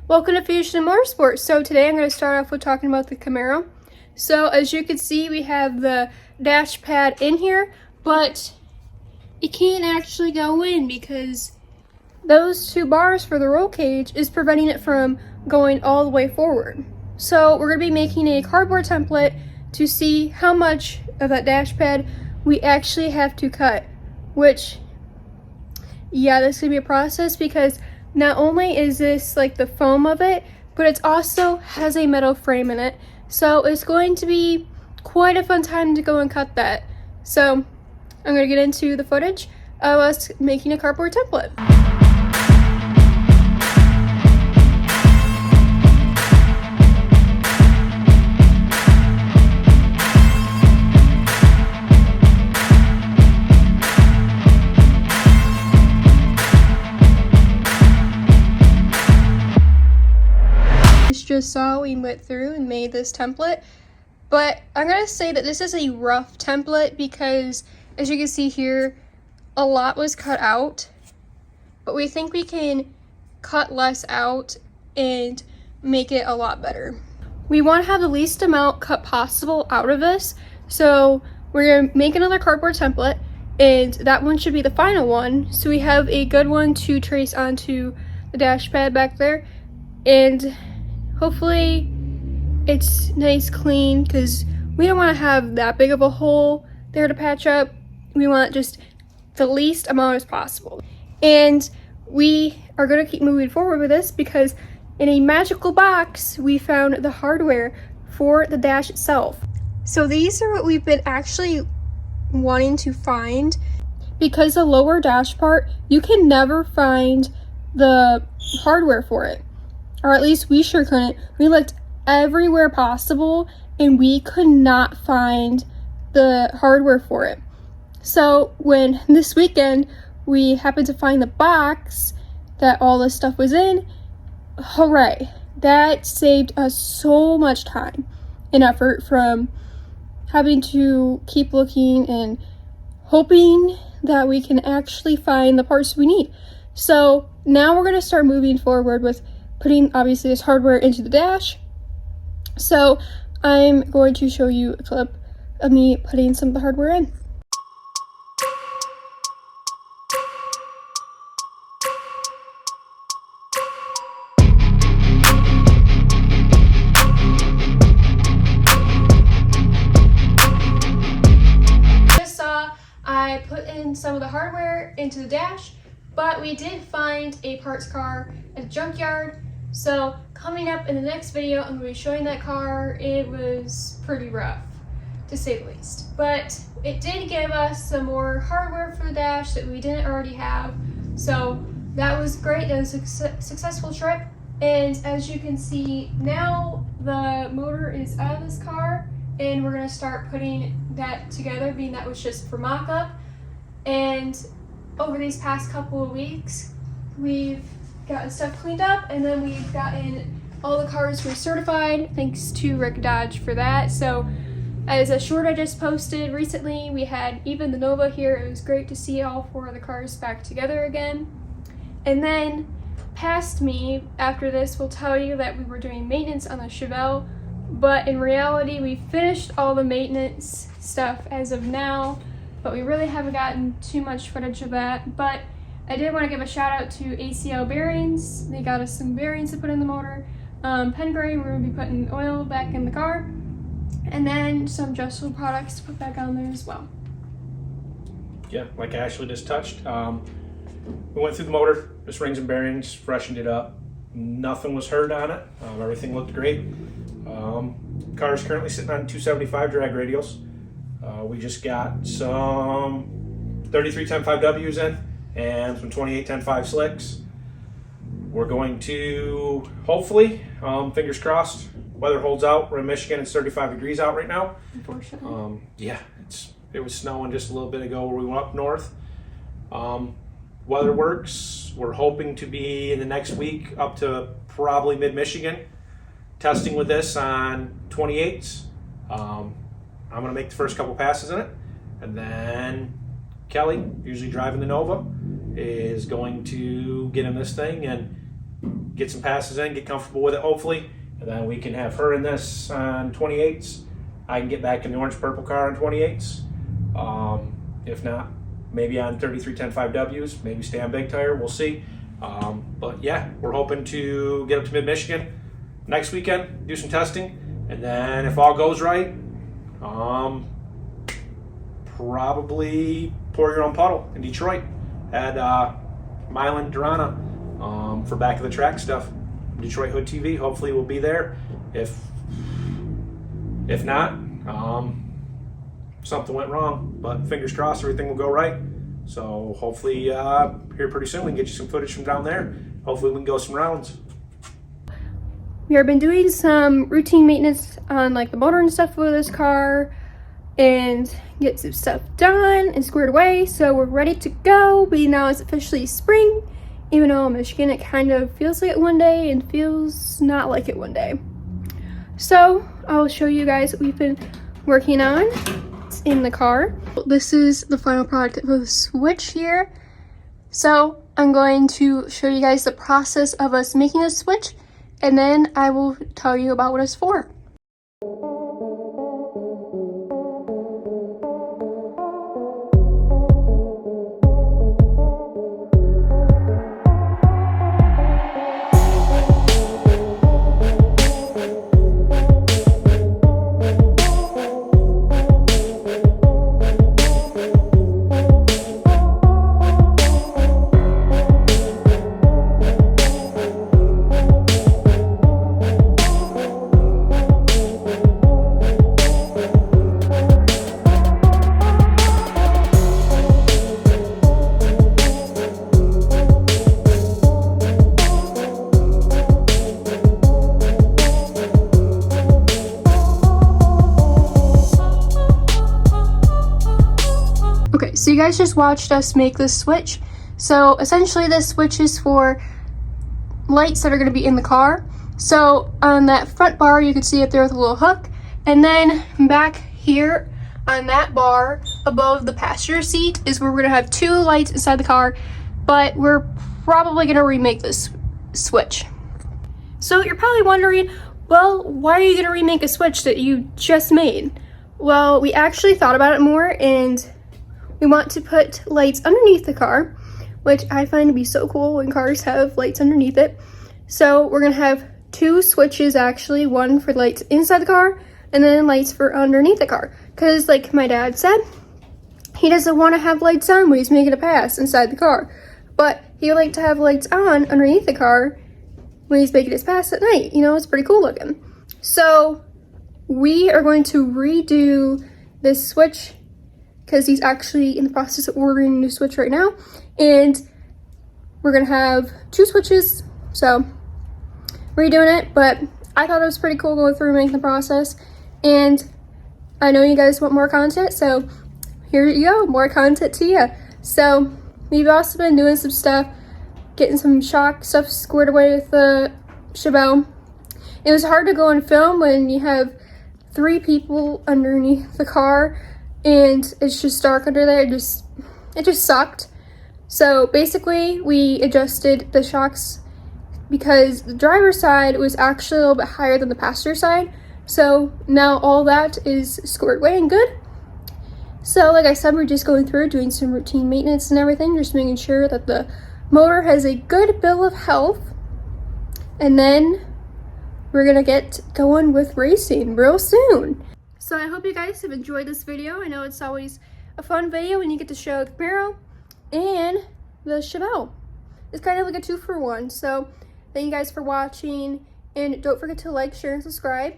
Welcome to Fusion Motorsports. So today I'm going to start off with talking about the Camaro. So as you can see, we have the dash pad in here, but it can't actually go in because those two bars for the roll cage is preventing it from going all the way forward. So we're going to be making a cardboard template to see how much of that dash pad we actually have to cut, which, yeah, this is going to be a process because not only is this like the foam of it, but it also has a metal frame in it. So it's going to be quite a fun time to go and cut that. So I'm going to get into the footage of us making a cardboard template. Just saw we went through and made this template, but I'm gonna say that this is a rough template because as you can see here, a lot was cut out, but we think we can cut less out and make it a lot better. We want to have the least amount cut possible out of this, so we're gonna make another cardboard template, and that one should be the final one, so we have a good one to trace onto the dash pad back there, and hopefully it's nice, clean, because we don't want to have that big of a hole there to patch up. We want just the least amount as possible. And we are going to keep moving forward with this because in a magical box, we found the hardware for the dash itself. So these are what we've been actually wanting to find, because the lower dash part, you can never find the hardware for it. Or at least we sure couldn't. We looked everywhere possible and we could not find the hardware for it. So when this weekend we happened to find the box that all this stuff was in, hooray. That saved us so much time and effort from having to keep looking and hoping that we can actually find the parts we need. So now we're going to start moving forward with putting obviously this hardware into the dash. So I'm going to show you a clip of me putting some of the hardware in. Just saw I put in some of the hardware into the dash, but we did find a parts car at a junkyard. So coming up in the next video, I'm going to be showing that car. It was pretty rough, to say the least. But it did give us some more hardware for the dash that we didn't already have. So that was great. That was a successful trip. And as you can see, now the motor is out of this car, and we're going to start putting that together, being that was just for mock-up. And over these past couple of weeks, we've gotten stuff cleaned up, and then we've gotten all the cars recertified, thanks to Rick Dodge for that. So as a short I just posted recently, we had even the Nova here. It was great to see all four of the cars back together again. And then past me after this will tell you that we were doing maintenance on the Chevelle, but in reality we finished all the maintenance stuff as of now, but we really haven't gotten too much footage of that. But I did want to give a shout out to ACL Bearings. They got us some bearings to put in the motor. Pengrade, we're going to be putting oil back in the car. And then some Justful products to put back on there as well. Yeah, like Ashley just touched. We went through the motor, just rings and bearings, freshened it up. Nothing was hurt on it. Everything looked great. Car is currently sitting on 275 drag radials. We just got some 3310.5Ws in and some 2810.5 slicks. We're going to hopefully, fingers crossed, weather holds out. We're in Michigan. It's 35 degrees out right now. Unfortunately. Yeah, it was snowing just a little bit ago where we went up north. Weather works. We're hoping to be in the next week up to probably mid-Michigan, testing with this on 28s. I'm going to make the first couple passes in it, and then Kelly, usually driving the Nova, is going to get in this thing and get some passes in, get comfortable with it hopefully, and then we can have her in this on 28s. I can get back in the orange purple car on 28s. If not, maybe on 3310 5Ws, maybe stay on big tire, we'll see. But yeah, we're hoping to get up to mid-Michigan next weekend, do some testing, and then if all goes right, probably pour your own puddle in Detroit at Milan Durana for back of the track stuff. Detroit Hood TV, hopefully we'll be there. If not, something went wrong, but fingers crossed everything will go right. So hopefully here pretty soon we can get you some footage from down there. Hopefully we can go some rounds. We have been doing some routine maintenance on like the motor and stuff with this car and get some stuff done and squared away, so we're ready to go. But now it's officially spring, even though in Michigan it kind of feels like it one day and feels not like it one day. So I'll show you guys what we've been working on in the car. This is the final product of the switch here. So I'm going to show you guys the process of us making a switch, and then I will tell you about what it's for. Okay, so you guys just watched us make this switch. So essentially this switch is for lights that are going to be in the car. So on that front bar you can see it there with a little hook, and then back here on that bar above the passenger seat is where we're going to have two lights inside the car, but we're probably going to remake this switch. So you're probably wondering, well, why are you going to remake a switch that you just made? Well, we actually thought about it more, and we want to put lights underneath the car, which I find to be so cool when cars have lights underneath it. So we're gonna have two switches actually, one for lights inside the car and then lights for underneath the car. Cause like my dad said, he doesn't want to have lights on when he's making a pass inside the car, but he would like to have lights on underneath the car when he's making his pass at night. You know, it's pretty cool looking. So we are going to redo this switch because he's actually in the process of ordering a new switch right now, and we're gonna have two switches, so redoing it. But I thought it was pretty cool going through and making the process, and I know you guys want more content, so here you go, more content to you. So we've also been doing some stuff, getting some shock stuff squared away with the Chevelle. It was hard to go and film when you have three people underneath the car and it's just dark under there. It just sucked. So basically we adjusted the shocks because the driver's side was actually a little bit higher than the passenger side. So now all that is squared away and good. So like I said, we're just going through doing some routine maintenance and everything, just making sure that the motor has a good bill of health. And then we're gonna get going with racing real soon. So I hope you guys have enjoyed this video. I know it's always a fun video when you get to show the Camaro and the Chevelle. It's kind of like a 2-for-1. So thank you guys for watching, and don't forget to like, share, and subscribe.